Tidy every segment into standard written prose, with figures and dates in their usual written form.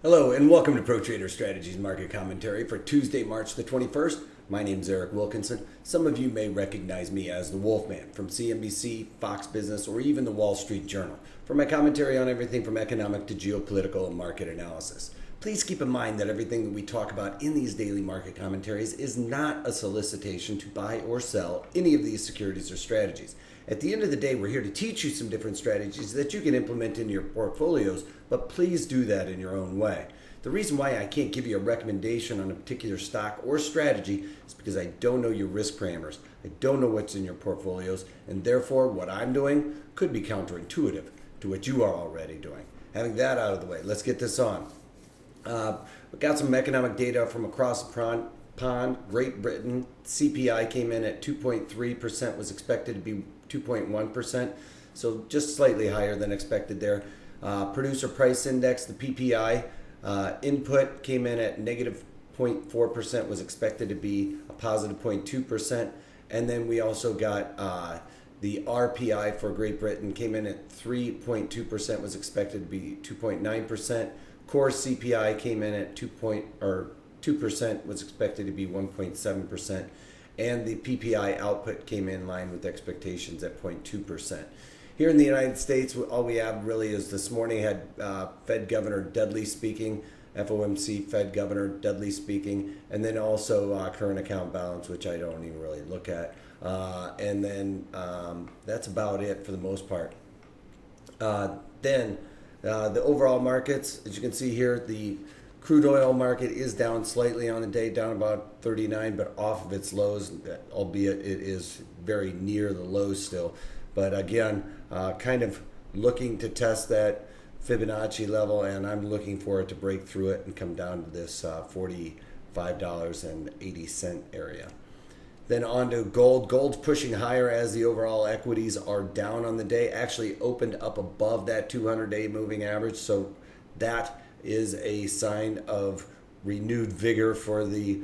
Hello and welcome to Pro Trader Strategies Market Commentary for Tuesday, March the 21st. My name is Eric Wilkinson. Some of you may recognize me as the Wolfman from CNBC, Fox Business, or even the Wall Street Journal for my commentary on everything from economic to geopolitical and market analysis. Please keep in mind that everything that we talk about in these daily market commentaries is not a solicitation to buy or sell any of these securities or strategies. At the end of the day, we're here to teach you some different strategies that you can implement in your portfolios, but please do that in your own way. The reason why I can't give you a recommendation on a particular stock or strategy is because I don't know your risk parameters. I don't know what's in your portfolios, and therefore what I'm doing could be counterintuitive to what you are already doing. Having that out of the way, let's get this on. We got some economic data from across the pond. Great Britain, CPI came in at 2.3%, was expected to be 2.1%, so just slightly higher than expected there. Producer Price Index, the PPI, input came in at negative 0.4%, was expected to be a positive 0.2%. And then we also got the RPI for Great Britain came in at 3.2%, was expected to be 2.9%. Core CPI came in at 2%, was expected to be 1.7%. And the PPI output came in line with expectations at 0.2%. Here in the United States, all we have really is this morning had Fed Governor Dudley speaking, FOMC Fed Governor Dudley speaking, and then also current account balance, which I don't even really look at. And then that's about it for the most part. Then the overall markets, as you can see here, the crude oil market is down slightly on the day, down about 39, but off of its lows, albeit it is very near the lows still. But again, kind of looking to test that Fibonacci level, and I'm looking for it to break through it and come down to this $45.80 area. Then on to gold. Gold's pushing higher as the overall equities are down on the day. Actually opened up above that 200-day moving average, so that is a sign of renewed vigor for the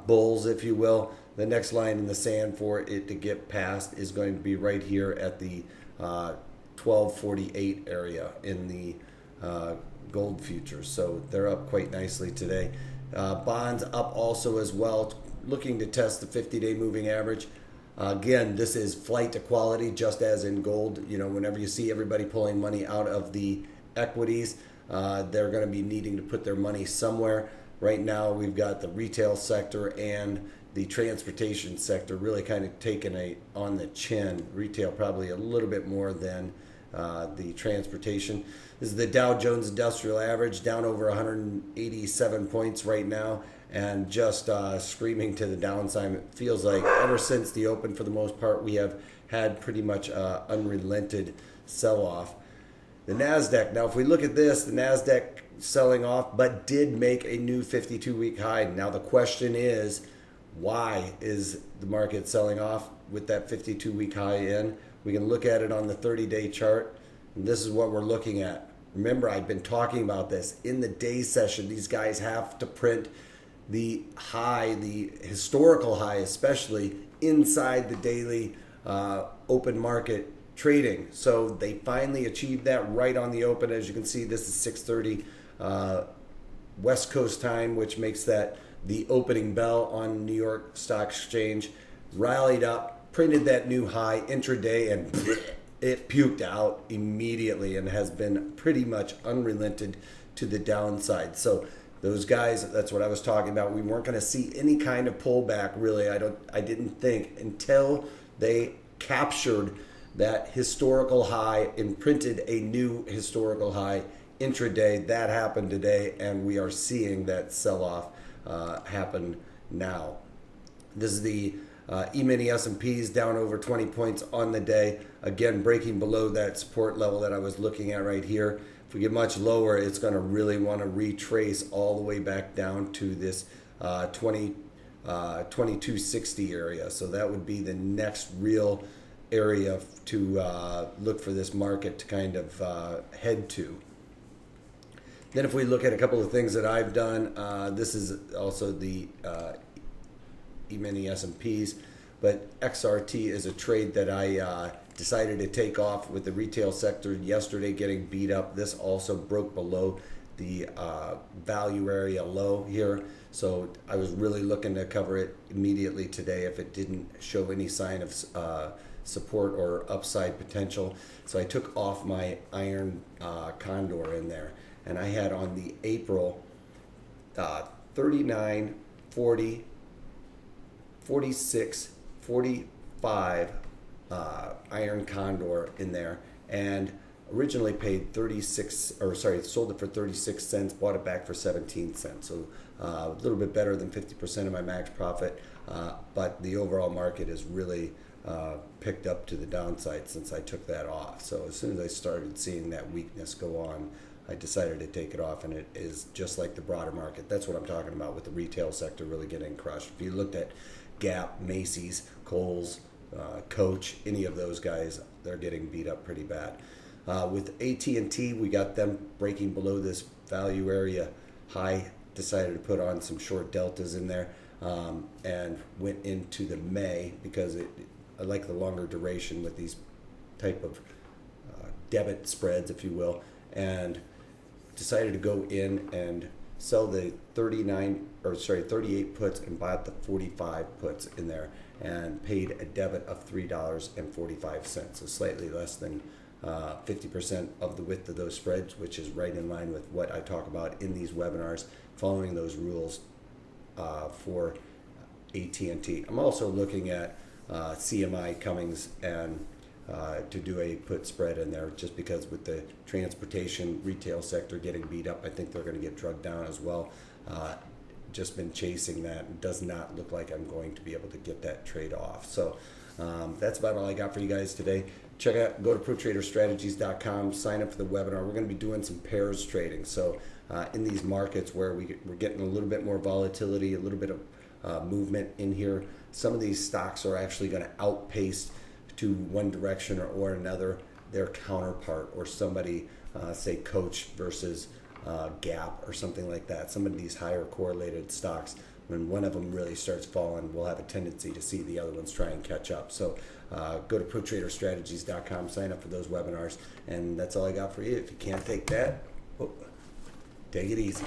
bulls, if you will. The next line in the sand for it to get past is going to be right here at the 1248 area in the gold futures. So they're up quite nicely today. Bonds up also as well, looking to test the 50-day moving average. Again, this is flight to quality, just as in gold. You know, whenever you see everybody pulling money out of the equities, they're going to be needing to put their money somewhere. Right now, we've got the retail sector and the transportation sector really kind of taking on the chin. Retail probably a little bit more than the transportation. This is the Dow Jones Industrial Average, down over 187 points right now, and just screaming to the downside. It feels like ever since the open, for the most part, we have had pretty much unrelented sell-off. The NASDAQ, now if we look at this, the NASDAQ selling off, but did make a new 52-week high. Now the question is, why is the market selling off with that 52-week high in? We can look at it on the 30-day chart, and this is what we're looking at. Remember, I've been talking about this. In the day session, these guys have to print the high, the historical high especially, inside the daily open market trading. So they finally achieved that right on the open. As you can see, this is 6:30 West Coast time, which makes that the opening bell on New York Stock Exchange. Rallied up, printed that new high intraday, and it puked out immediately and has been pretty much unrelented to the downside. So those guys, that's what I was talking about. We weren't going to see any kind of pullback, really. I didn't think, until they captured that historical high and printed a new historical high intraday. That happened today, and we are seeing that sell-off happen now. This is the E-mini S&Ps down over 20 points on the day. Again, breaking below that support level that I was looking at right here. If we get much lower, it's going to really want to retrace all the way back down to this 2260 area. So that would be the next real area to look for this market to kind of head to. Then if we look at a couple of things that I've done, this is also the E-mini S&Ps, but XRT is a trade that I decided to take off with the retail sector yesterday getting beat up. This also broke below the value area low here. So I was really looking to cover it immediately today if it didn't show any sign of support or upside potential. So I took off my iron condor in there, and I had on the April 39, 40, 46, 45 iron condor in there, and originally paid 36, or sorry, sold it for 36 cents, bought it back for 17 cents. So a little bit better than 50% of my max profit, but the overall market is really picked up to the downside since I took that off. So as soon as I started seeing that weakness go on, I decided to take it off, and it is just like the broader market. That's what I'm talking about with the retail sector really getting crushed. If you looked at Gap, Macy's, Kohl's, Coach, any of those guys, they're getting beat up pretty bad. With AT&T, we got them breaking below this value area high. Decided to put on some short deltas in there, and went into the May because I like the longer duration with these type of debit spreads, if you will, and decided to go in and sell the 38 puts and bought the 45 puts in there, and paid a debit of $3.45, so slightly less than 50% of the width of those spreads, which is right in line with what I talk about in these webinars, following those rules for AT&T. I'm also looking at CMI Cummings and to do a put spread in there, just because with the transportation retail sector getting beat up, I think they're going to get drugged down as well. Just been chasing that. It does not look like I'm going to be able to get that trade off. So that's about all I got for you guys today. Go to ProTraderStrategies.com, sign up for the webinar. We're going to be doing some pairs trading. So in these markets where we're getting a little bit more volatility, a little bit of movement in here, some of these stocks are actually going to outpace to one direction or another their counterpart, or somebody, say Coach versus Gap or something like that. Some of these higher correlated stocks, when one of them really starts falling, we'll have a tendency to see the other ones try and catch up. So go to ProTraderStrategies.com, sign up for those webinars, and that's all I got for you. If you can't take that, take it easy.